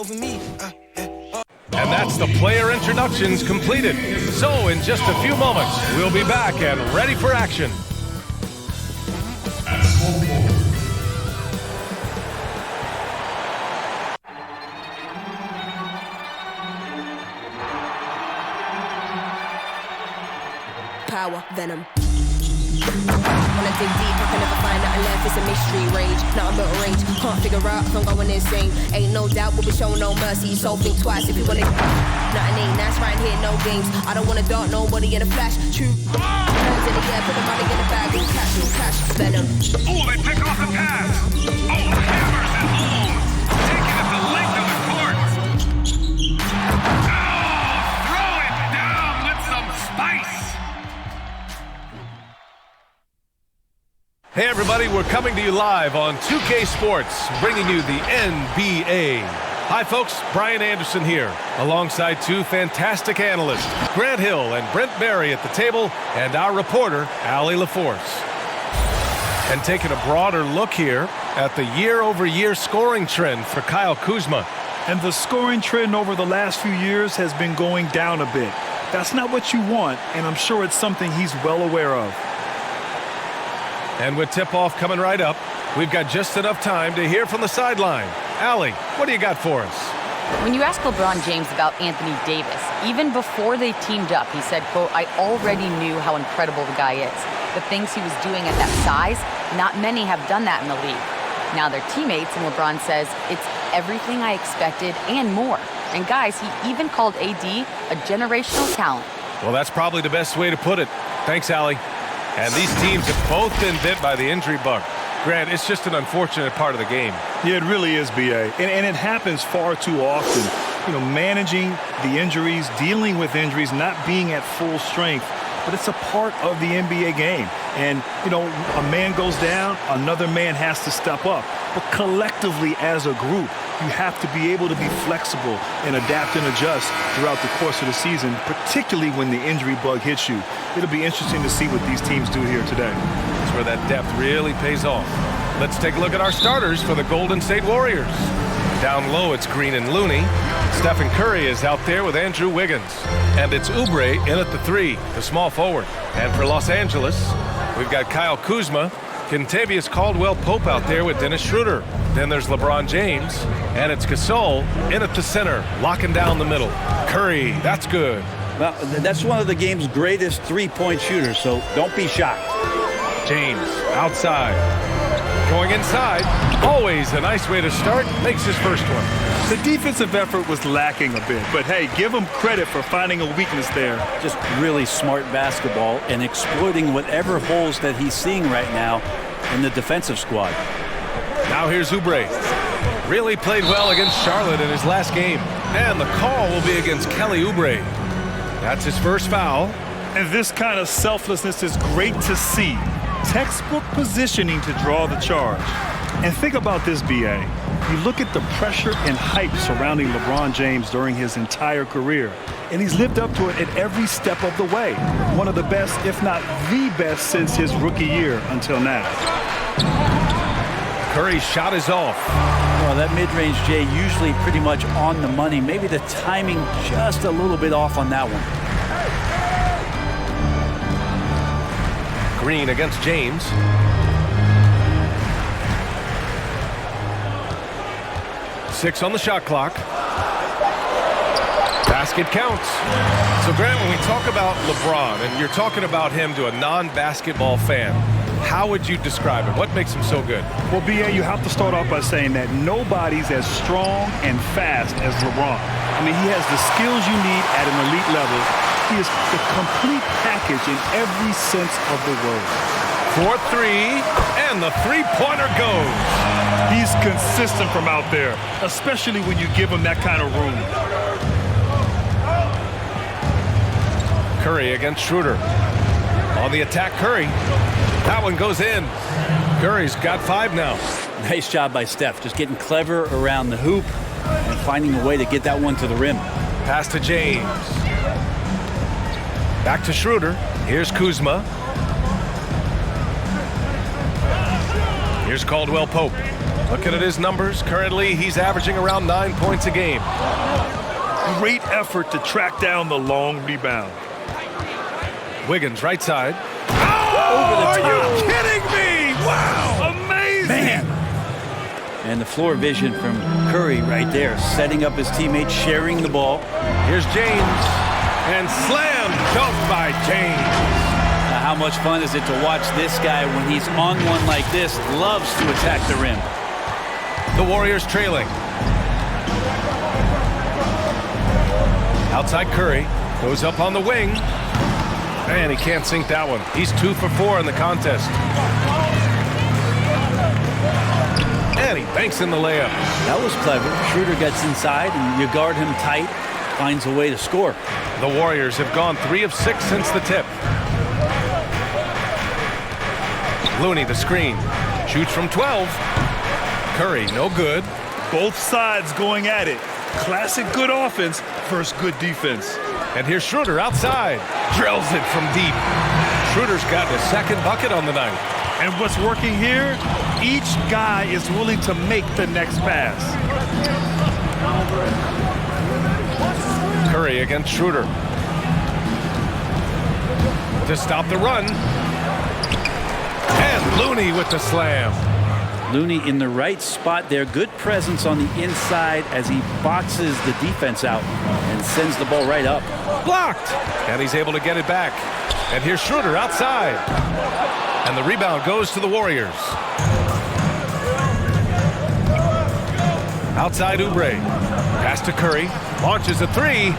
over me. And that's the player introductions completed. So in just a few moments, we'll be back and ready for action. Power, venom. When I dig deep, I can never find nothing left. It's a mystery, rage, nothing but rage. Can't figure out if I'm going insane. Ain't no doubt, we'll be showing no mercy. So think twice if you wanna. Nothing ain't nice right here, no games. I don't wanna dart nobody in a flash. True. Hands in the air, put the money in the bag. Cash, venom. Oh, they pick off the pass. Oh, hammers it home. Taking it the length of the court. Oh, throw it down with some spice. Hey everybody, we're coming to you live on 2K Sports, bringing you the NBA. Hi folks, Brian Anderson here, alongside two fantastic analysts, Grant Hill and Brent Berry at the table, and our reporter, Allie LaForce. And taking a broader look here at the year-over-year scoring trend for Kyle Kuzma. And the scoring trend over the last few years has been going down a bit. That's not what you want, and I'm sure it's something he's well aware of. And with tip-off coming right up, we've got just enough time to hear from the sideline. Allie, what do you got for us? When you ask LeBron James about Anthony Davis, even before they teamed up, he said, quote, "I already knew how incredible the guy is. The things he was doing at that size, not many have done that in the league." Now they're teammates, and LeBron says, "It's everything I expected and more." And guys, he even called AD a generational talent. Well, that's probably the best way to put it. Thanks, Allie. And these teams have both been bit by the injury bug. Grant, it's just an unfortunate part of the game. Yeah, it really is, B.A. And it happens far too often. You know, managing the injuries, dealing with injuries, not being at full strength. But it's a part of the NBA game. And, you know, a man goes down, another man has to step up. But collectively, as a group, you have to be able to be flexible and adapt and adjust throughout the course of the season, particularly when the injury bug hits you. It'll be interesting to see what these teams do here today. That's where that depth really pays off. Let's take a look at our starters for the Golden State Warriors. Down low, it's Green and Looney. Stephen Curry is out there with Andrew Wiggins. And it's Oubre in at the 3, the small forward. And for Los Angeles, we've got Kyle Kuzma, Kentavious Caldwell-Pope out there with Dennis Schroeder. Then there's LeBron James, and it's Gasol in at the center, locking down the middle. Curry, that's good. Well, that's one of the game's greatest three-point shooters, so don't be shocked. James outside. Going inside, always a nice way to start, makes his first one. The defensive effort was lacking a bit, but hey, give him credit for finding a weakness there. Just really smart basketball and exploiting whatever holes that he's seeing right now in the defensive squad. Now here's Oubre. Really played well against Charlotte in his last game. And the call will be against Kelly Oubre. That's his first foul. And this kind of selflessness is great to see. Textbook positioning to draw the charge. And think about this, B.A. You look at the pressure and hype surrounding LeBron James during his entire career, and he's lived up to it at every step of the way. One of the best, if not the best, since his rookie year until now. Curry's shot is off. Well, that mid-range, Jay, usually pretty much on the money. Maybe the timing just a little bit off on that one. Green against James. Six on the shot clock. Basket counts. So, Grant, when we talk about LeBron, and you're talking about him to a non-basketball fan, how would you describe him? What makes him so good? Well, B.A., you have to start off by saying that nobody's as strong and fast as LeBron. I mean, he has the skills you need at an elite level. He is the complete package in every sense of the word. 4-3, and the three-pointer goes. He's consistent from out there, especially when you give him that kind of room. Curry against Schroeder. On the attack, Curry. That one goes in. Curry's got 5 now. Nice job by Steph, just getting clever around the hoop and finding a way to get that one to the rim. Pass to James. Back to Schroeder. Here's Kuzma. Here's Caldwell-Pope. Looking at his numbers, currently he's averaging around 9 points a game. Great effort to track down the long rebound. Wiggins, right side. Oh, are you kidding me? Wow, amazing. Man. And the floor vision from Curry right there, setting up his teammates, sharing the ball. Here's James, and slam dunk by James. Now, how much fun is it to watch this guy when he's on one like this, loves to attack the rim. The Warriors trailing. Outside Curry, goes up on the wing. Man, he can't sink that one. He's 2 for 4 in the contest. And he banks in the layup. That was clever. Schroeder gets inside, and you guard him tight, finds a way to score. The Warriors have gone 3 of 6 since the tip. Looney, the screen. Shoots from 12. Curry, no good. Both sides going at it. Classic good offense versus good defense. And here's Schroeder outside. Drills it from deep. Schroeder's got his second bucket on the night. And what's working here? Each guy is willing to make the next pass. Curry against Schroeder. To stop the run. And Looney with the slam. Looney in the right spot there. Good presence on the inside as he boxes the defense out and sends the ball right up. Blocked. And he's able to get it back. And here's Schroeder outside. And the rebound goes to the Warriors. Outside Oubre. Pass to Curry. Launches a 3.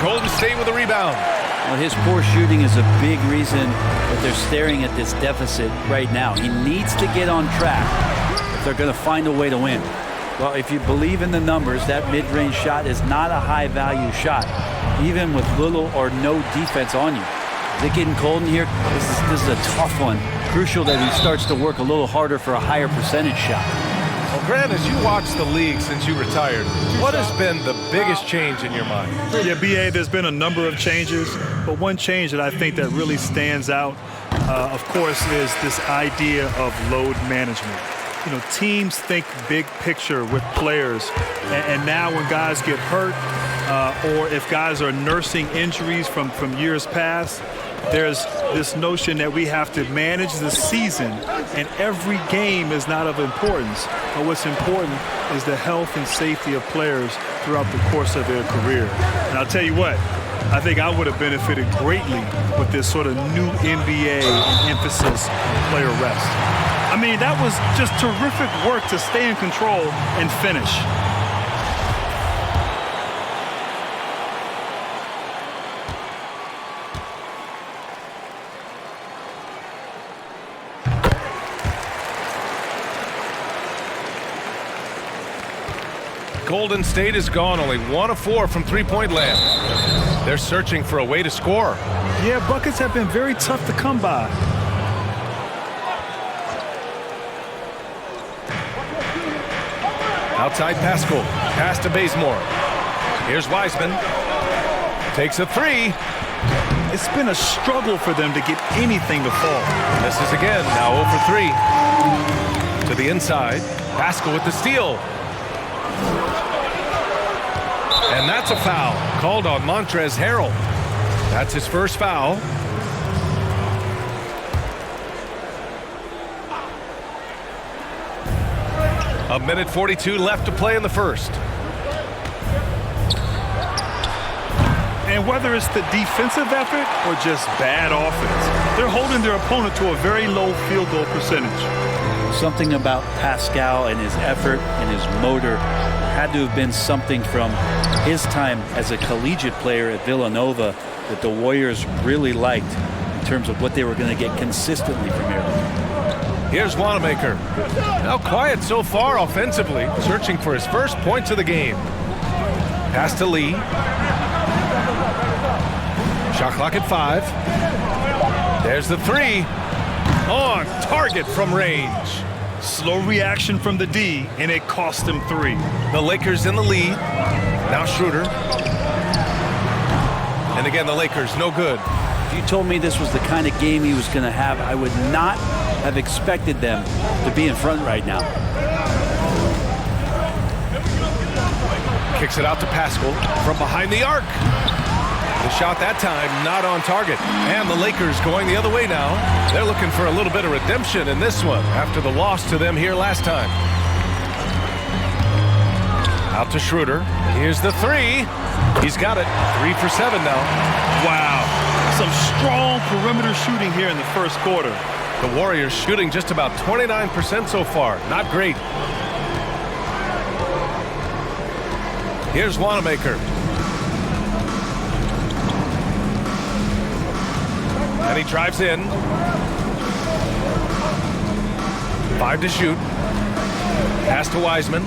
Golden State with a rebound. Well, his poor shooting is a big reason that they're staring at this deficit right now. He needs to get on track if they're going to find a way to win. Well, if you believe in the numbers, that mid-range shot is not a high-value shot, even with little or no defense on you. Is it getting cold in here? This is a tough one. Crucial that he starts to work a little harder for a higher percentage shot. Well, Grant, as you watched the league since you retired, what has been the biggest change in your mind? Yeah, B.A., there's been a number of changes, but one change that I think that really stands out, of course, is this idea of load management. You know, teams think big picture with players, and now when guys get hurt or if guys are nursing injuries from years past, there's this notion that we have to manage the season, and every game is not of importance. But what's important is the health and safety of players throughout the course of their career. And I'll tell you what, I think I would have benefited greatly with this sort of new NBA emphasis on player rest. I mean, that was just terrific work to stay in control and finish. Golden State has gone only 1 of 4 from three-point land. They're searching for a way to score. Yeah, buckets have been very tough to come by. Outside Pascal. Pass to Bazemore. Here's Wiseman. Takes a 3. It's been a struggle for them to get anything to fall. Misses again. Now 0 for 3. To the inside. Pascal with the steal. And that's a foul called on Montrezl Harrell. That's his first foul. A minute 42 left to play in the first. And whether it's the defensive effort or just bad offense, they're holding their opponent to a very low field goal percentage. Something about Pascal and his effort and his motor had to have been something from his time as a collegiate player at Villanova that the Warriors really liked in terms of what they were going to get consistently from here. Here's Wanamaker. Now quiet so far offensively, searching for his first points of the game. Pass to Lee. Shot clock at 5. There's the 3. On target from range. Slow reaction from the D, and it cost them 3. The Lakers in the lead. Now Schroeder. And again, the Lakers, no good. If you told me this was the kind of game he was going to have, I would not have expected them to be in front right now. Kicks it out to Pascal from behind the arc. The shot that time not on target. And the Lakers going the other way now. They're looking for a little bit of redemption in this one after the loss to them here last time. Out to Schroeder. Here's the three. He's got it. 3 for 7 now. Wow. Some strong perimeter shooting here in the first quarter. The Warriors shooting just about 29% so far. Not great. Here's Wanamaker. And he drives in. 5 to shoot. Pass to Wiseman.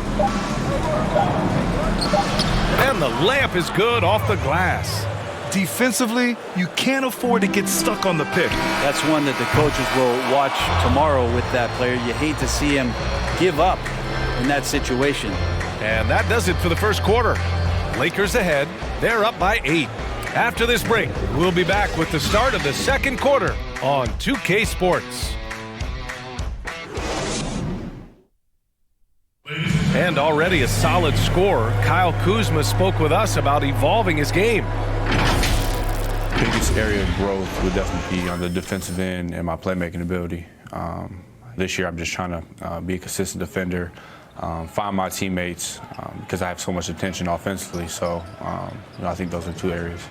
And the layup is good off the glass. Defensively, you can't afford to get stuck on the pick. That's one that the coaches will watch tomorrow with that player. You hate to see him give up in that situation. And that does it for the first quarter. Lakers ahead. They're up by 8. After this break, we'll be back with the start of the second quarter on 2K Sports. And already a solid scorer, Kyle Kuzma spoke with us about evolving his game. Biggest area of growth would definitely be on the defensive end and my playmaking ability. This year I'm just trying to be a consistent defender, find my teammates because I have so much attention offensively. So I think those are 2 areas.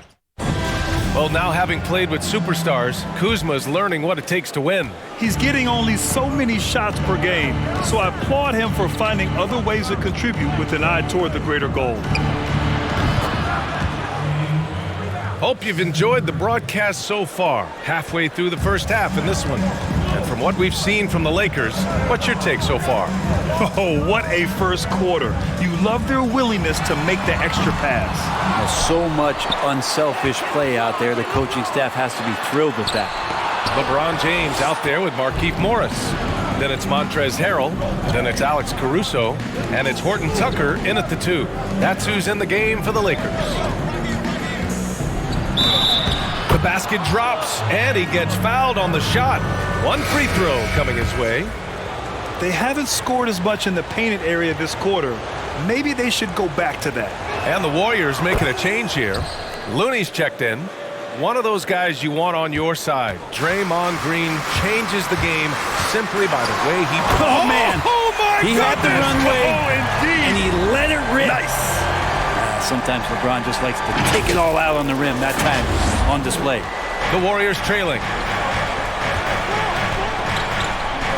Well, now having played with superstars, Kuzma is learning what it takes to win. He's getting only so many shots per game, so I applaud him for finding other ways to contribute with an eye toward the greater goal. Hope you've enjoyed the broadcast so far, halfway through the first half in this one. And from what we've seen from the Lakers, what's your take so far? Oh, what a first quarter. You love their willingness to make the extra pass. So much unselfish play out there. The coaching staff has to be thrilled with that. LeBron James out there with Markieff Morris. Then it's Montrezl Harrell. Then it's Alex Caruso. And it's Horton Tucker in at the 2. That's who's in the game for the Lakers. The basket drops, and he gets fouled on the shot. 1 free throw coming his way. They haven't scored as much in the painted area this quarter. Maybe they should go back to that. And the Warriors making a change here. Looney's checked in. One of those guys you want on your side. Draymond Green changes the game simply by the way he... Oh, man. Oh, my He goodness. had the runway, Oh, indeed. and he let it rip. Nice. Sometimes LeBron just likes to take it all out on the rim. That time on display. The Warriors trailing.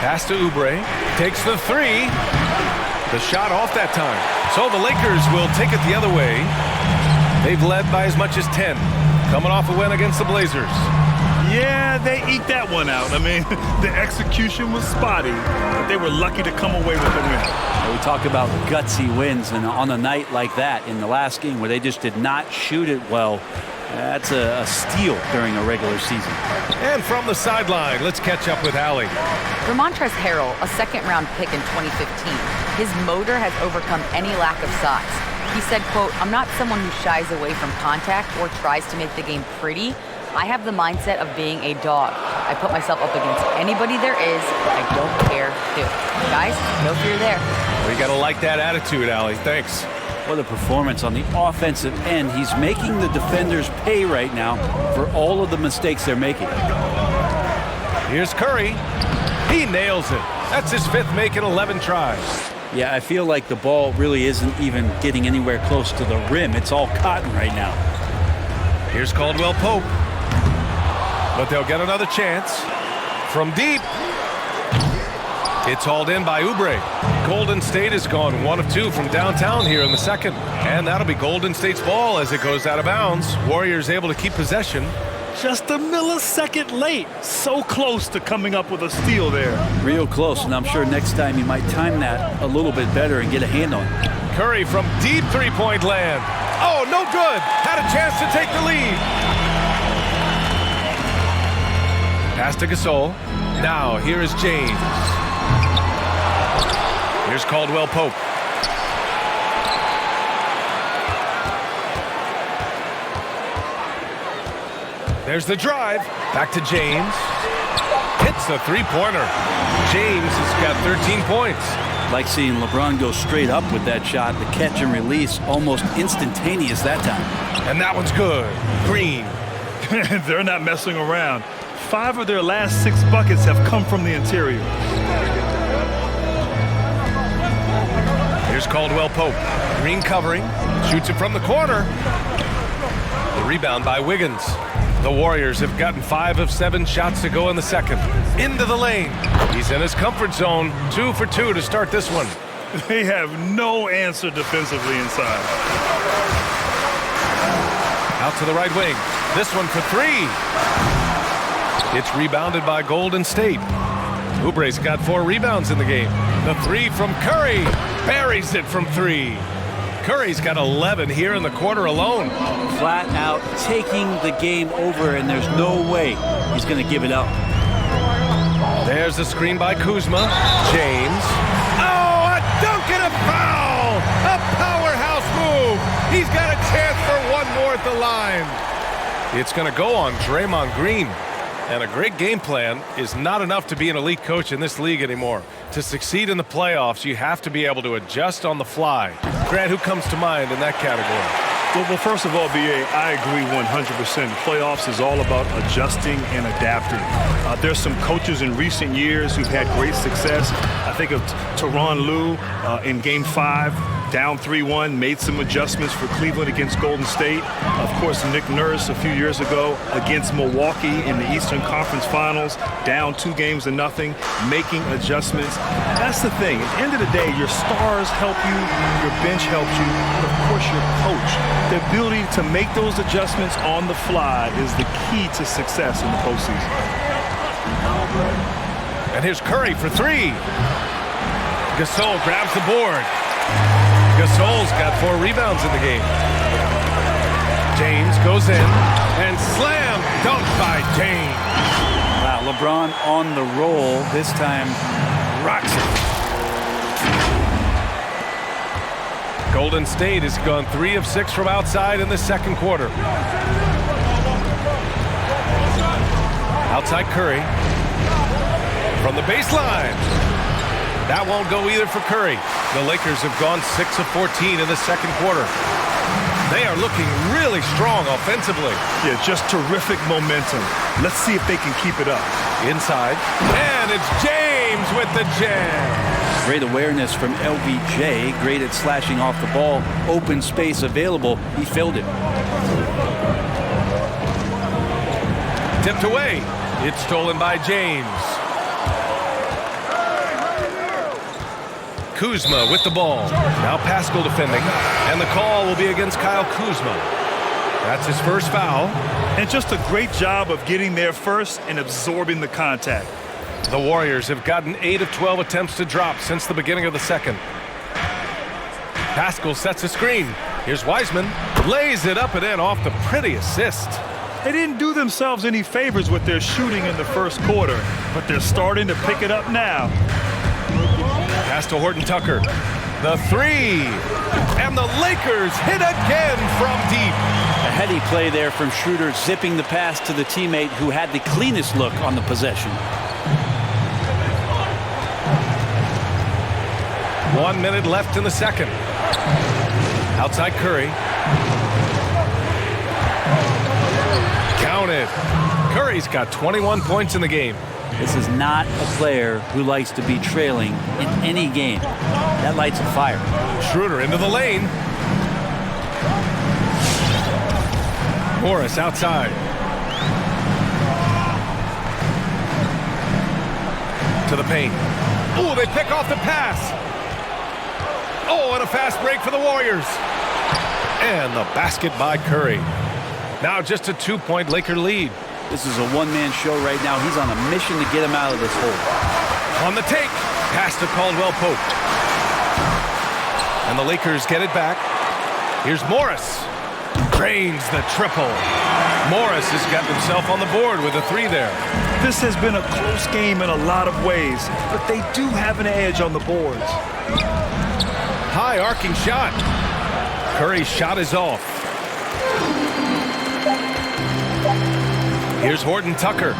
Pass to Oubre. Takes the 3. The shot off that time. So the Lakers will take it the other way. They've led by as much as 10. Coming off a win against the Blazers. Yeah, they eke that one out. I mean, the execution was spotty, but they were lucky to come away with the win. We talk about gutsy wins, and on a night like that in the last game where they just did not shoot it well, that's a steal during a regular season. And from the sideline, let's catch up with Allie. For Montrezl Harrell, a second-round pick in 2015, his motor has overcome any lack of size. He said, quote, "I'm not someone who shies away from contact or tries to make the game pretty. I have the mindset of being a dog. I put myself up against anybody there is. I don't care who." Guys, no fear there. Well, you got to like that attitude, Allie. Thanks. What a performance on the offensive end. He's making the defenders pay right now for all of the mistakes they're making. Here's Curry. He nails it. That's his 5th make in 11 tries. Yeah, I feel like the ball really isn't even getting anywhere close to the rim. It's all cotton right now. Here's Caldwell Pope. But they'll get another chance. From deep. It's hauled in by Oubre. Golden State has gone 1 of 2 from downtown here in the second. And that'll be Golden State's ball as it goes out of bounds. Warriors able to keep possession. Just a millisecond late. So close to coming up with a steal there. Real close, and I'm sure next time you might time that a little bit better and get a hand on it. Curry from deep 3-point land. Oh, no good. Had a chance to take the lead. Pass to Gasol. Now here is James. Here's Caldwell Pope. There's the drive. Back to James. Hits the 3-pointer. James has got 13 points. Like seeing LeBron go straight up with that shot, the catch and release almost instantaneous that time. And that one's good. Green. They're not messing around. 5 of their last 6 buckets have come from the interior. Here's Caldwell Pope. Green covering. Shoots it from the corner. The rebound by Wiggins. The Warriors have gotten 5 of 7 shots to go in the second. Into the lane. He's in his comfort zone. 2 for 2 to start this one. They have no answer defensively inside. Out to the right wing. This one for 3. It's rebounded by Golden State. Oubre's got 4 rebounds in the game. The 3 from Curry. Buries it from 3. Curry's got 11 here in the quarter alone. Flat out taking the game over, and there's no way he's going to give it up. There's a screen by Kuzma. James. Oh, a dunk and a foul! A powerhouse move! He's got a chance for one more at the line. It's going to go on Draymond Green. And a great game plan is not enough to be an elite coach in this league anymore. To succeed in the playoffs, you have to be able to adjust on the fly. Grant, who comes to mind in that category? Well, first of all, B.A., I agree 100%. Playoffs is all about adjusting and adapting. There's some coaches in recent years who've had great success. I think of Tyronn Lue in Game 5, down 3-1, made some adjustments for Cleveland against Golden State. Of course, Nick Nurse a few years ago against Milwaukee in the Eastern Conference Finals, down 2-0, making adjustments. That's the thing. At the end of the day, your stars help you, your bench helps you, but of course your coach. The ability to make those adjustments on the fly is the key to success in the postseason. And here's Curry for 3. Gasol grabs the board. Gasol's got 4 rebounds in the game. James goes in and slam dunk by James. Wow, LeBron on the roll. This time rocks it. Golden State has gone 3 of 6 from outside in the second quarter. Outside Curry. From the baseline. That won't go either for Curry. The Lakers have gone 6 of 14 in the second quarter. They are looking really strong offensively. Yeah, just terrific momentum. Let's see if they can keep it up. Inside. And it's James with the jam. Great awareness from LBJ. Great at slashing off the ball. Open space available. He filled it. Tipped away. It's stolen by James. Kuzma with the ball. Now Pascal defending. And the call will be against Kyle Kuzma. That's his first foul. And just a great job of getting there first and absorbing the contact. The Warriors have gotten 8 of 12 attempts to drop since the beginning of the second. Pascal sets a screen. Here's Wiseman. Lays it up and in off the pretty assist. They didn't do themselves any favors with their shooting in the first quarter, but they're starting to pick it up now. Pass to Horton Tucker. The 3. And the Lakers hit again from deep. A heady play there from Schroeder, zipping the pass to the teammate who had the cleanest look on the possession. 1 minute left in the second. Outside Curry. Counted. Curry's got 21 points in the game. This is not a player who likes to be trailing in any game. That lights a fire. Schroeder into the lane. Morris outside. To the paint. Oh, they pick off the pass. Oh, and a fast break for the Warriors. And the basket by Curry. Now just a 2-point Laker lead. This is a one-man show right now. He's on a mission to get him out of this hole. On the take. Pass to Caldwell Pope. And the Lakers get it back. Here's Morris. Drains the triple. Morris has got himself on the board with a 3 there. This has been a close game in a lot of ways, but they do have an edge on the boards. High arcing shot. Curry's shot is off. Here's Horton Tucker.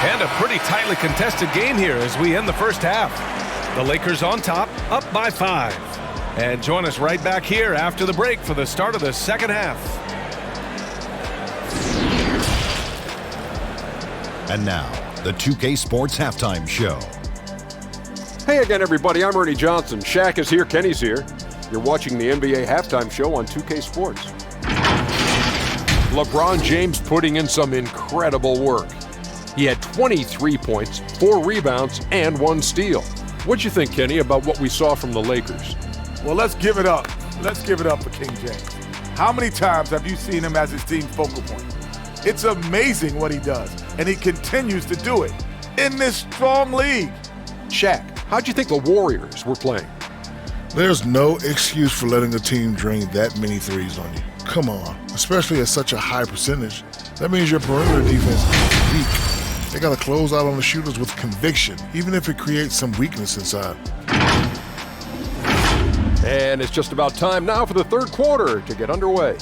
And a pretty tightly contested game here as we end the first half. The Lakers on top, up by 5. And join us right back here after the break for the start of the second half. And now, the 2K Sports Halftime Show. Hey again, everybody. I'm Ernie Johnson. Shaq is here. Kenny's here. You're watching the NBA Halftime Show on 2K Sports. LeBron James putting in some incredible work. He had 23 points, 4 rebounds, and 1 steal. What'd you think, Kenny, about what we saw from the Lakers? Well, let's give it up. Let's give it up for King James. How many times have you seen him as his team's focal point? It's amazing what he does, and he continues to do it in this strong league. Shaq, how'd you think the Warriors were playing? There's no excuse for letting a team drain that many threes on you. Come on, especially at such a high percentage. That means your perimeter defense is weak. They got to close out on the shooters with conviction, even if it creates some weakness inside. And it's just about time now for the third quarter to get underway.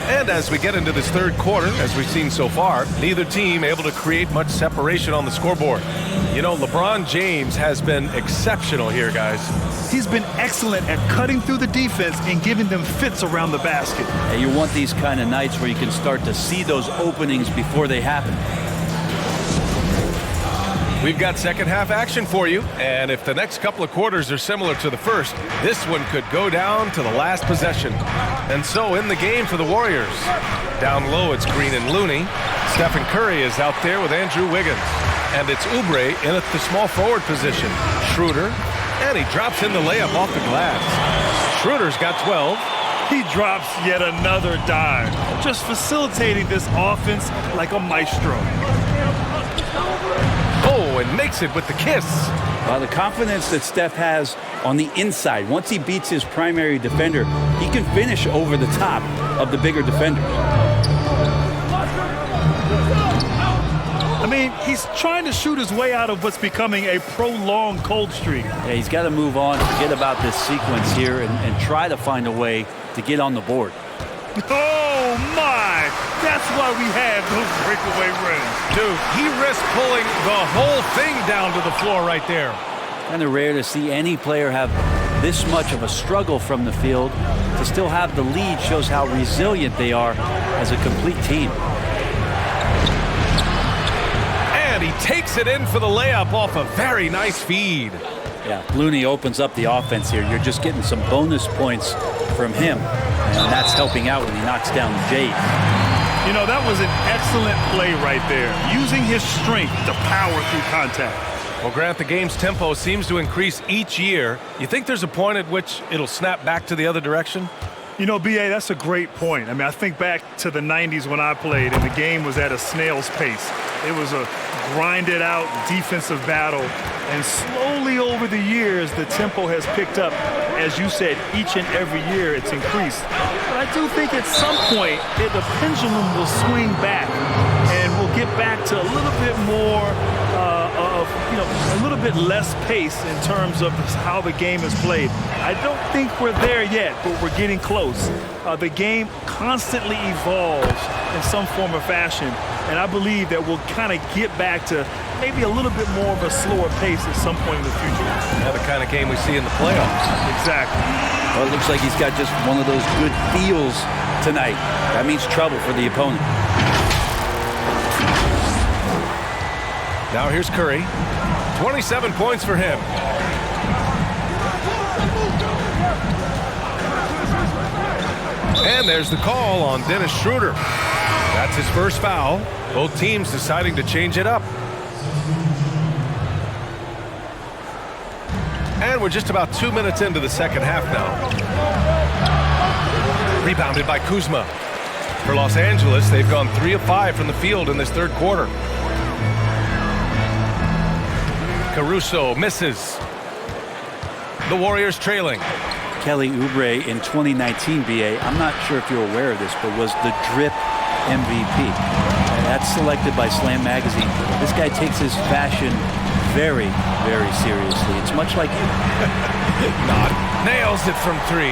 And as we get into this third quarter, as we've seen so far, neither team able to create much separation on the scoreboard. You know, LeBron James has been exceptional here, guys. He's been excellent at cutting through the defense and giving them fits around the basket. And you want these kind of nights where you can start to see those openings before they happen. We've got second half action for you, and if the next couple of quarters are similar to the first, this one could go down to the last possession. And so in the game for the Warriors. Down low, it's Green and Looney. Stephen Curry is out there with Andrew Wiggins. And it's Oubre in at the small forward position. Schroeder, and he drops in the layup off the glass. Schroeder's got 12. He drops yet another dime, just facilitating this offense like a maestro. Oh, and makes it with the kiss. The confidence that Steph has on the inside, once he beats his primary defender, he can finish over the top of the bigger defenders. I mean, he's trying to shoot his way out of what's becoming a prolonged cold streak. Yeah, he's got to move on, forget about this sequence here, and try to find a way to get on the board. Oh, my! That's why we have those breakaway runs. Dude, he risked pulling the whole thing down to the floor right there. Kind of rare to see any player have this much of a struggle from the field. To still have the lead shows how resilient they are as a complete team. And he takes it in for the layup off a very nice feed. Yeah, Looney opens up the offense here. You're just getting some bonus points from him, and that's helping out when he knocks down Jade. You know, that was an excellent play right there, using his strength to power through contact. Well, Grant, the game's tempo seems to increase each year. You think there's a point at which it'll snap back to the other direction? You know, B.A., that's a great point. I mean, I think back to the 90s when I played, and the game was at a snail's pace. It was a grinded-out defensive battle, and slowly over the years, the tempo has picked up. As you said, each and every year it's increased. But I do think at some point, the pendulum will swing back, and we'll get back to a little bit more a little bit less pace in terms of how the game is played. I don't think we're there yet, but we're getting close. The game constantly evolves in some form or fashion, and I believe that we'll kind of get back to maybe a little bit more of a slower pace at some point in the future. Yeah, the kind of game we see in the playoffs. Exactly. Well, it looks like he's got just one of those good feels tonight. That means trouble for the opponent. Now here's Curry. 27 points for him. And there's the call on Dennis Schroeder. That's his first foul. Both teams deciding to change it up. And we're just about 2 minutes into the second half now. Rebounded by Kuzma. For Los Angeles, they've gone 3 of 5 from the field in this third quarter. Caruso misses. The Warriors trailing. Kelly Oubre in 2019, BA, I'm not sure if you're aware of this, but was the drip MVP. And that's selected by Slam Magazine. This guy takes his fashion very, very seriously. It's much like you. Not. Nails it from 3.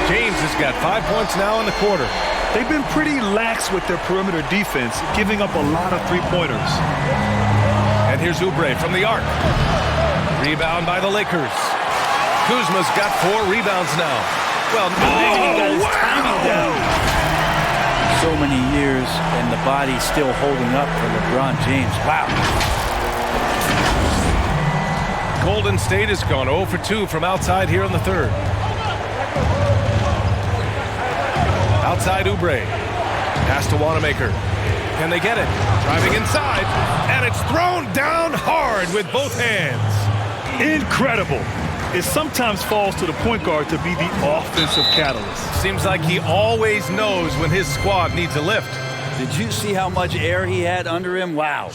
James has got 5 points now in the quarter. They've been pretty lax with their perimeter defense, giving up a lot of three-pointers. And here's Oubre from the arc. Rebound by the Lakers. Kuzma's got 4 rebounds now. Well, he got his timing down. So many years, and the body's still holding up for LeBron James. Wow. Golden State has gone 0 for 2 from outside here in the third. Outside Oubre. Pass to Wanamaker. Can they get it? Driving inside. And it's thrown down hard with both hands. Incredible. It sometimes falls to the point guard to be the offensive catalyst. Seems like he always knows when his squad needs a lift. Did you see how much air he had under him? Wow.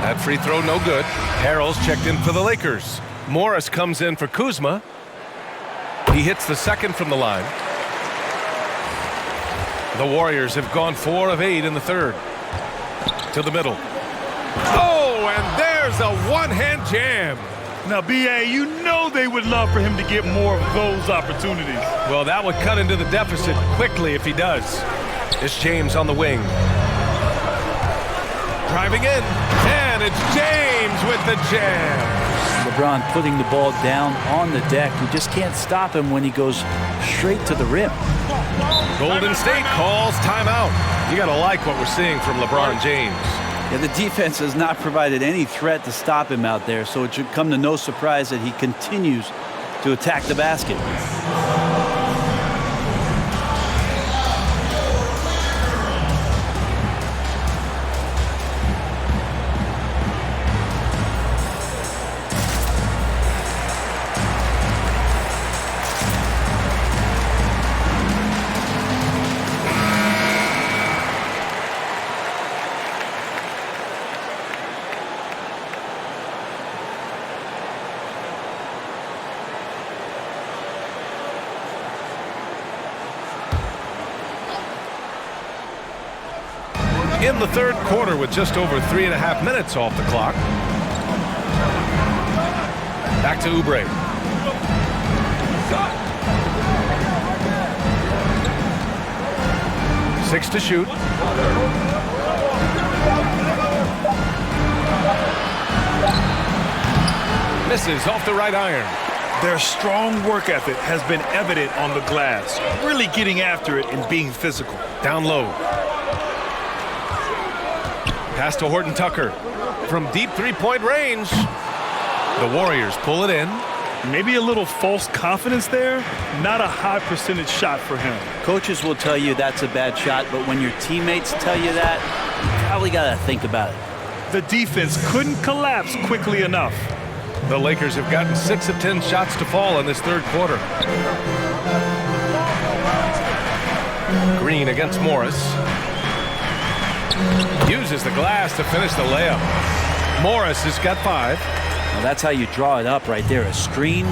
That free throw no good. Harrell's checked in for the Lakers. Morris comes in for Kuzma. He hits the second from the line. The Warriors have gone 4 of 8 in the third. To the middle. Oh, and there's a one-hand jam. Now, B.A., you know they would love for him to get more of those opportunities. Well, that would cut into the deficit quickly if he does. It's James on the wing. Driving in, and it's James with the jam. LeBron putting the ball down on the deck. You just can't stop him when he goes straight to the rim. Golden State calls timeout. You got to like what we're seeing from LeBron James. Yeah, the defense has not provided any threat to stop him out there, so it should come to no surprise that he continues to attack the basket. In the third quarter with just over 3.5 minutes off the clock. Back to Oubre. Six to shoot. Misses off the right iron. Their strong work ethic has been evident on the glass, really getting after it and being physical. Down low. Pass to Horton Tucker from deep three-point range. The Warriors pull it in. Maybe a little false confidence there. Not a high percentage shot for him. Coaches will tell you that's a bad shot, but when your teammates tell you that, you probably got to think about it. The defense couldn't collapse quickly enough. The Lakers have gotten 6 of 10 shots to fall in this third quarter. Green against Morris. Uses the glass to finish the layup. Morris has got 5. Well, that's how you draw it up right there. A screen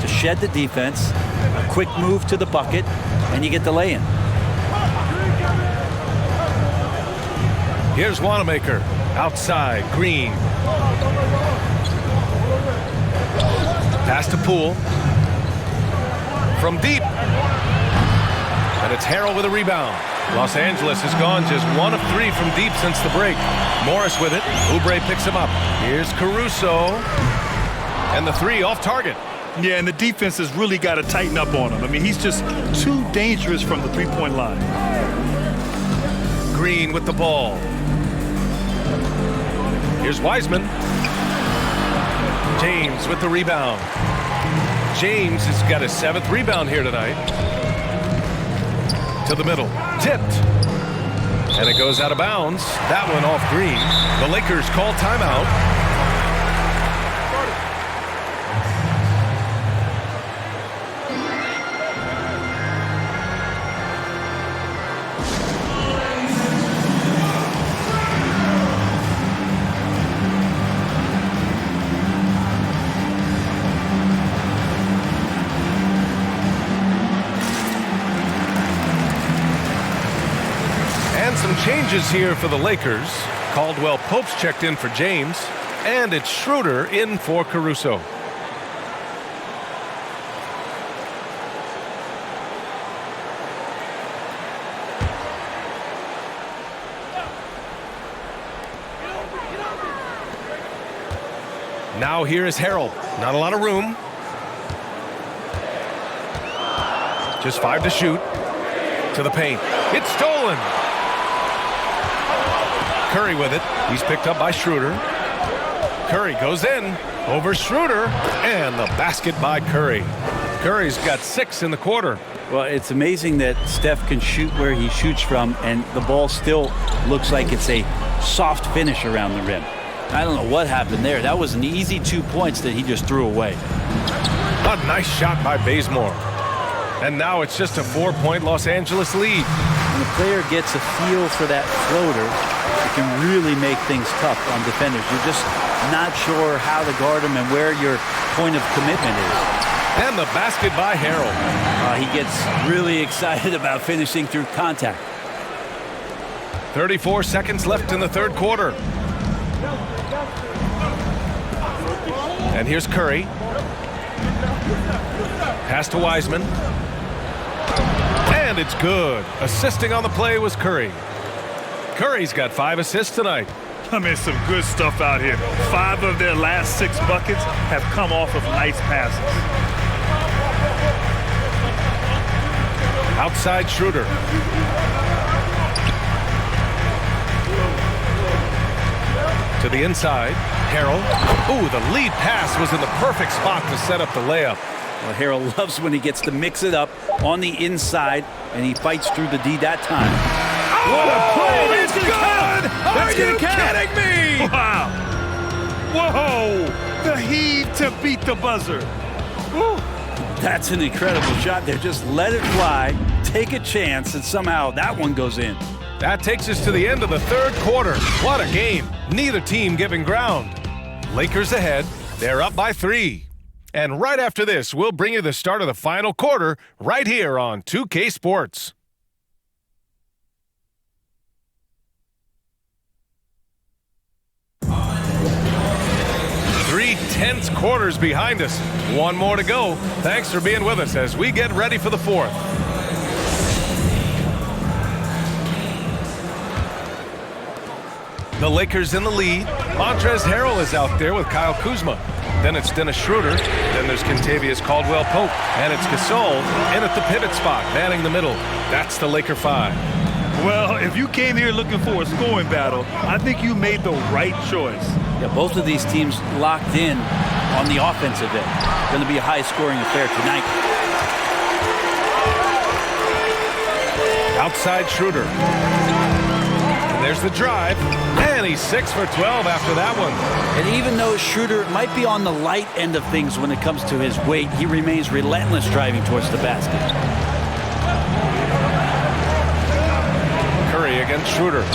to shed the defense, a quick move to the bucket, and you get the lay-in. Here's Wanamaker. Outside, Green. Pass to Poole. From deep. And it's Harrell with a rebound. Los Angeles has gone just 1 of 3 from deep since the break. Morris with it. Oubre picks him up. Here's Caruso. And the 3 off target. Yeah, and the defense has really got to tighten up on him. I mean, he's just too dangerous from the three-point line. Green with the ball. Here's Wiseman. James with the rebound. James has got his 7th rebound here tonight. To the middle. Tipped. And it goes out of bounds. That one off Green. The Lakers call timeout. Changes here for the Lakers. Caldwell Pope's checked in for James, and it's Schroeder in for Caruso. Now here is Harrell. Not a lot of room. Just 5 to shoot. To the paint. It's stolen. Curry with it. He's picked up by Schroeder. Curry goes in. Over Schroeder. And the basket by Curry. Curry's got 6 in the quarter. Well, it's amazing that Steph can shoot where he shoots from, and the ball still looks like it's a soft finish around the rim. I don't know what happened there. That was an easy 2 points that he just threw away. A nice shot by Bazemore. And now it's just a 4-point Los Angeles lead. When a player gets a feel for that floater, it can really make things tough on defenders. You're just not sure how to guard them and where your point of commitment is. And the basket by Harrell. He gets really excited about finishing through contact. 34 seconds left in the third quarter. And here's Curry. Pass to Wiseman. And it's good. Assisting on the play was Curry. Curry's got 5 assists tonight. I mean, some good stuff out here. 5 of their last 6 buckets have come off of nice passes. Outside Schroeder. To the inside. Harrell. Ooh, the lead pass was in the perfect spot to set up the layup. Well, Harrell loves when he gets to mix it up on the inside, and he fights through the D that time. What a play! It's good! Are you kidding me? Wow! Whoa! The heave to beat the buzzer. Woo. That's an incredible shot there. Just let it fly, take a chance, and somehow that one goes in. That takes us to the end of the third quarter. What a game. Neither team giving ground. Lakers ahead. They're up by 3. And right after this, we'll bring you the start of the final quarter right here on 2K Sports. 3 tense quarters behind us. One more to go. Thanks for being with us as we get ready for the fourth. The Lakers in the lead. Montrezl Harrell is out there with Kyle Kuzma. Then it's Dennis Schroeder. Then there's Kentavious Caldwell-Pope. And it's Gasol in at the pivot spot, manning the middle. That's the Laker 5. Well, if you came here looking for a scoring battle, I think you made the right choice. Yeah, both of these teams locked in on the offensive end. Going to be a high-scoring affair tonight. Outside Schroeder. And there's the drive. And he's 6 for 12 after that one. And even though Schroeder might be on the light end of things when it comes to his weight, he remains relentless driving towards the basket. Curry against Schroeder.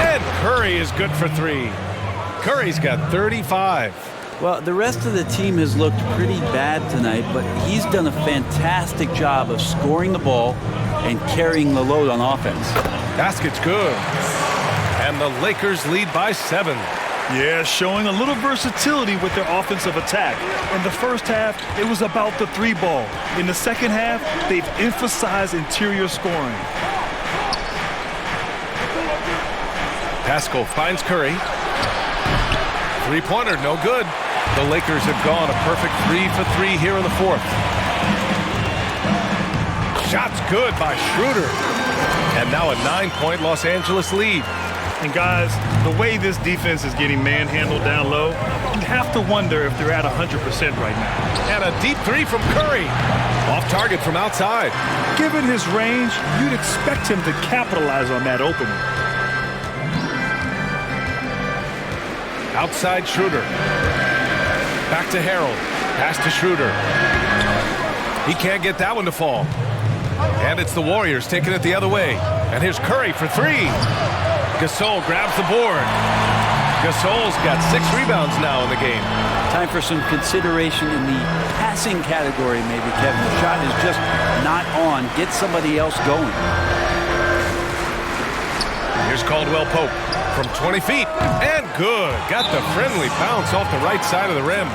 And Curry is good for 3. Curry's got 35. Well, the rest of the team has looked pretty bad tonight, but he's done a fantastic job of scoring the ball and carrying the load on offense. Basket's good. And the Lakers lead by 7. Yeah, showing a little versatility with their offensive attack. In the first half, it was about the 3 ball. In the second half, they've emphasized interior scoring. Pascal finds Curry. 3-pointer, no good. The Lakers have gone a perfect 3 for 3 here in the fourth. Shot's good by Schroeder. And now a 9-point Los Angeles lead. And guys, the way this defense is getting manhandled down low, you have to wonder if they're at 100% right now. And a deep 3 from Curry. Off target from outside. Given his range, you'd expect him to capitalize on that opening. Outside Schroeder. Back to Harrell. Pass to Schroeder. He can't get that one to fall. And it's the Warriors taking it the other way. And here's Curry for 3. Gasol grabs the board. Gasol's got 6 rebounds now in the game. Time for some consideration in the passing category, maybe, Kevin. The shot is just not on. Get somebody else going. Here's Caldwell-Pope. from 20 feet. And good. Got the friendly bounce off the right side of the rim.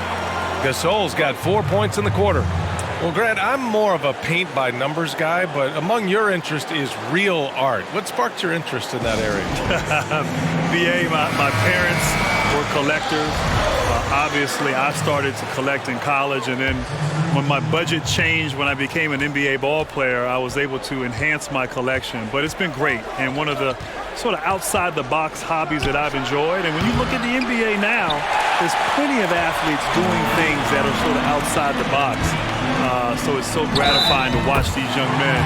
Gasol's got 4 points in the quarter. Well, Grant, I'm more of a paint-by-numbers guy, but among your interest is real art. What sparked your interest in that area? BA, my parents were collectors. Obviously, I started to collect in college, and then when my budget changed when I became an NBA ball player, I was able to enhance my collection. But it's been great, and one of the sort of outside-the-box hobbies that I've enjoyed. And when you look at the NBA now, there's plenty of athletes doing things that are sort of outside the box. So it's so gratifying to watch these young men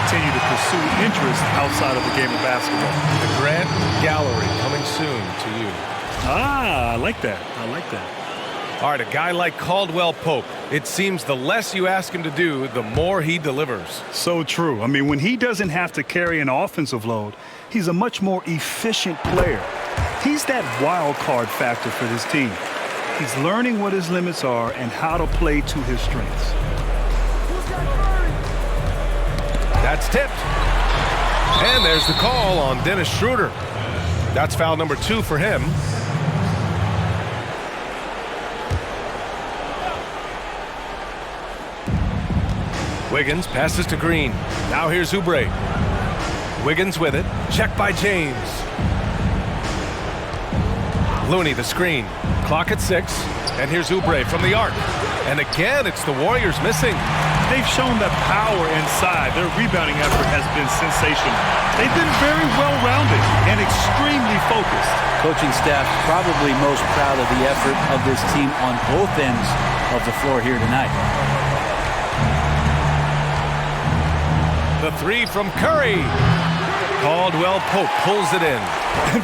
continue to pursue interest outside of the game of basketball. The Grant Gallery coming soon to you. I like that. I like that. All right, a guy like Caldwell Pope, it seems the less you ask him to do, the more he delivers. So true. I mean, when he doesn't have to carry an offensive load, he's a much more efficient player. He's that wild card factor for this team. He's learning what his limits are and how to play to his strengths. That's tipped. And there's the call on Dennis Schroeder. That's foul number 2 for him. Wiggins passes to Green. Now here's Oubre. Wiggins with it. Check by James. Looney the screen. Clock at 6. And here's Oubre from the arc. And again, it's the Warriors missing. They've shown the power inside. Their rebounding effort has been sensational. They've been very well-rounded and extremely focused. Coaching staff probably most proud of the effort of this team on both ends of the floor here tonight. The 3 from Curry. Caldwell Pope pulls it in.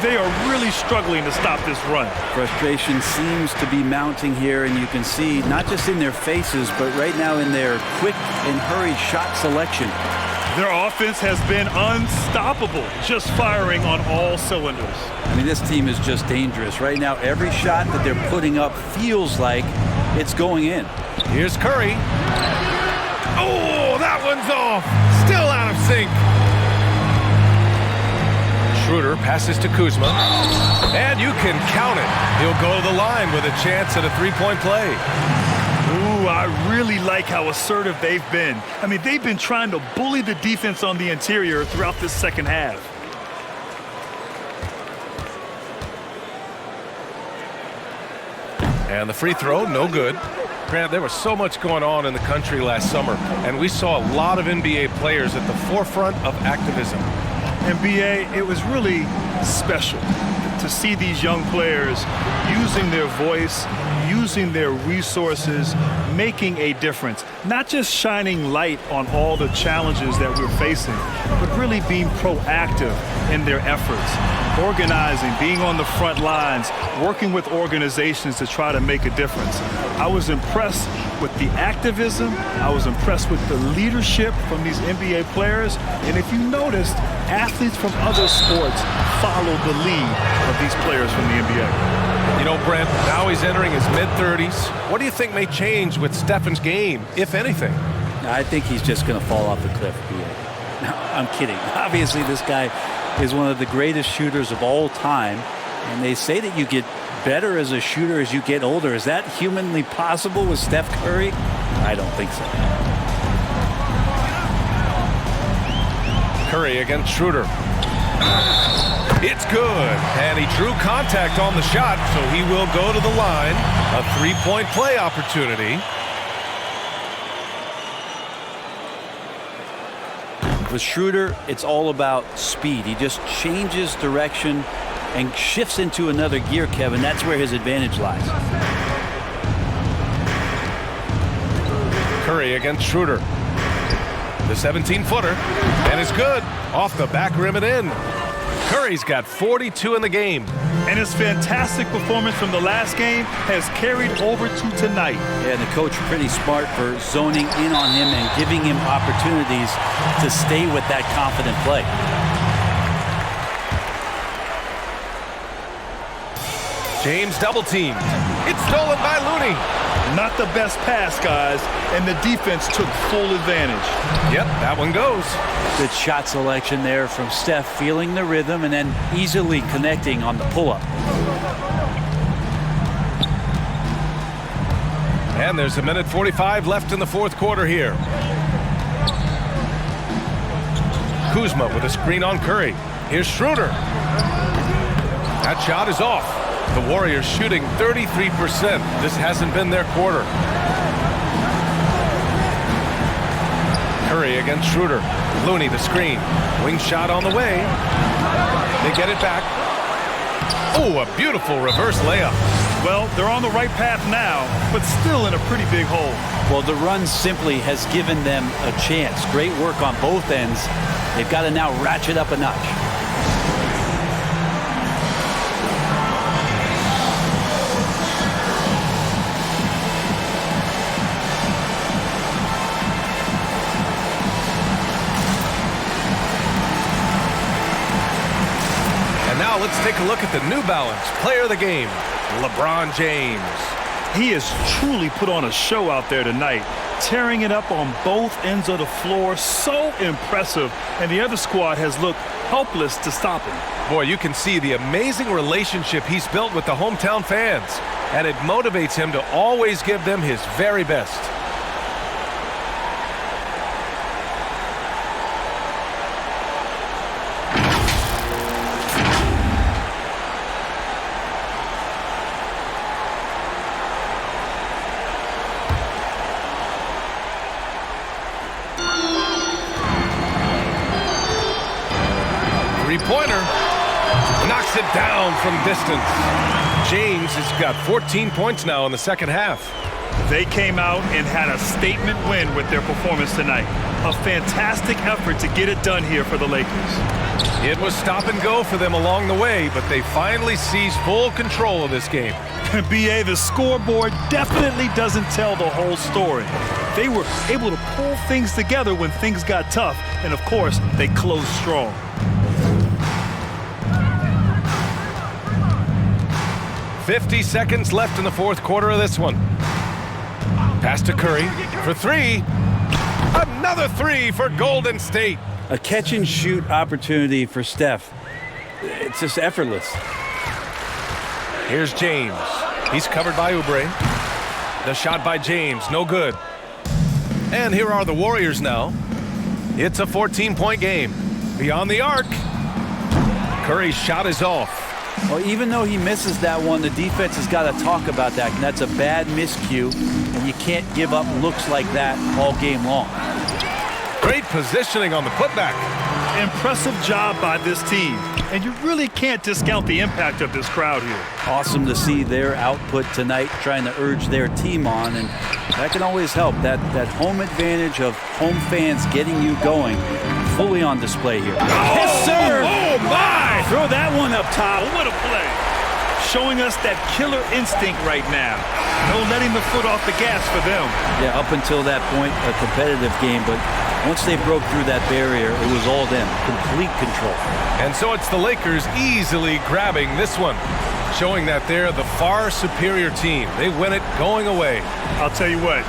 They are really struggling to stop this run. Frustration seems to be mounting here, and you can see not just in their faces, but right now in their quick and hurried shot selection. Their offense has been unstoppable, just firing on all cylinders. I mean, this team is just dangerous. Right now, every shot that they're putting up feels like it's going in. Here's Curry. Oh, that one's off. Still out of sync. Schroeder passes to Kuzma. And you can count it. He'll go to the line with a chance at a three-point play. Ooh, I really like how assertive they've been. I mean, they've been trying to bully the defense on the interior throughout this second half. And the free throw, no good. Grant, there was so much going on in the country last summer, and we saw a lot of NBA players at the forefront of activism. And BA, it was really special to see these young players using their voice, using their resources, making a difference. Not just shining light on all the challenges that we're facing, but really being proactive in their efforts. Organizing, being on the front lines, working with organizations to try to make a difference. I was impressed with the activism. I was impressed with the leadership from these NBA players. And if you noticed, athletes from other sports follow the lead of these players from the NBA. You know, Brent, now he's entering his mid-30s. What do you think may change with Stefan's game, if anything? I think he's just going to fall off the cliff. No, I'm kidding. Obviously, this guy is one of the greatest shooters of all time. And they say that you get better as a shooter as you get older. Is that humanly possible with Steph Curry? I don't think so. Curry against Schroeder. It's good. And he drew contact on the shot, so he will go to the line. A three-point play opportunity. With Schroeder, it's all about speed. He just changes direction and shifts into another gear, Kevin. That's where his advantage lies. Curry against Schroeder. The 17-footer. And it's good. Off the back rim and in. Curry's got 42 in the game. And his fantastic performance from the last game has carried over to tonight. Yeah, and the coach pretty smart for zoning in on him and giving him opportunities to stay with that confident play. James double teamed. It's stolen by Looney. Not the best pass, guys, and the defense took full advantage. Yep, that one goes. Good shot selection there from Steph, feeling the rhythm and then easily connecting on the pull-up. And there's 1:45 left in the fourth quarter here. Kuzma with a screen on Curry. Here's Schroeder. That shot is off. The Warriors shooting 33%. This hasn't been their quarter. Curry against Schroeder. Looney the screen. Wing shot on the way. They get it back. Oh, a beautiful reverse layup. Well, they're on the right path now, but still in a pretty big hole. Well, the run simply has given them a chance. Great work on both ends. They've got to now ratchet up a notch. And now let's take a look at the New Balance player of the game, LeBron James. He has truly put on a show out there tonight, tearing it up on both ends of the floor. So impressive, and the other squad has looked helpless to stop him. Boy, you can see the amazing relationship he's built with the hometown fans, and it motivates him to always give them his very best. Three-pointer. Knocks it down from distance. James has got 14 points now in the second half. They came out and had a statement win with their performance tonight. A fantastic effort to get it done here for the Lakers. It was stop and go for them along the way, but they finally seized full control of this game. BA, the scoreboard definitely doesn't tell the whole story. They were able to pull things together when things got tough, and of course, they closed strong. 50 seconds left in the fourth quarter of this one. Pass to Curry for three. Another three for Golden State. A catch-and-shoot opportunity for Steph. It's just effortless. Here's James. He's covered by Oubre. The shot by James, no good. And here are the Warriors now. It's a 14-point game. Beyond the arc. Curry's shot is off. Well, even though he misses that one, the defense has got to talk about that. And that's a bad miscue, and you can't give up looks like that all game long. Great positioning on the putback. Impressive job by this team, and you really can't discount the impact of this crowd here. Awesome to see their output tonight, trying to urge their team on, and that can always help. That home advantage of home fans getting you going, fully on display here. Yes, sir! Oh, my! Throw that one up top. What a play. Showing us that killer instinct right now. No letting the foot off the gas for them. Yeah, up until that point, a competitive game, but once they broke through that barrier, it was all them. Complete control. And so it's the Lakers easily grabbing this one, showing that they're the far superior team. They win it going away. I'll tell you what,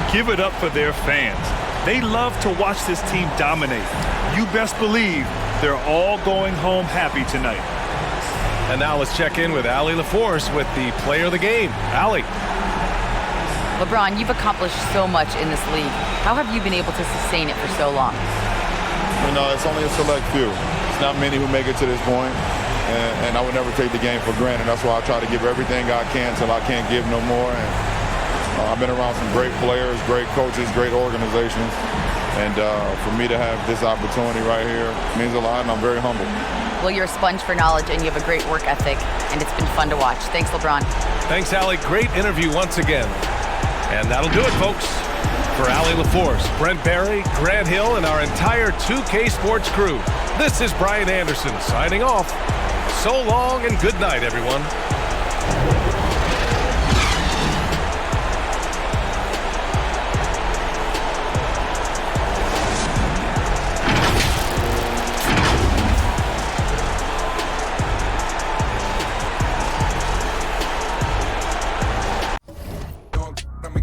give it up for their fans. They love to watch this team dominate. You best believe they're all going home happy tonight. And now let's check in with Allie LaForce with the player of the game. Allie. LeBron, you've accomplished so much in this league. How have you been able to sustain it for so long? You know, it's only a select few. It's not many who make it to this point, and I would never take the game for granted. That's why I try to give everything I can till I can't give no more. And I've been around some great players, great coaches, great organizations, and for me to have this opportunity right here means a lot, and I'm very humbled. Well, you're a sponge for knowledge, and you have a great work ethic, and it's been fun to watch. Thanks, LeBron. Thanks, Allie. Great interview once again. And that'll do it, folks. For Allie LaForce, Brent Barry, Grant Hill, and our entire 2K Sports crew, this is Brian Anderson signing off. So long and good night, everyone.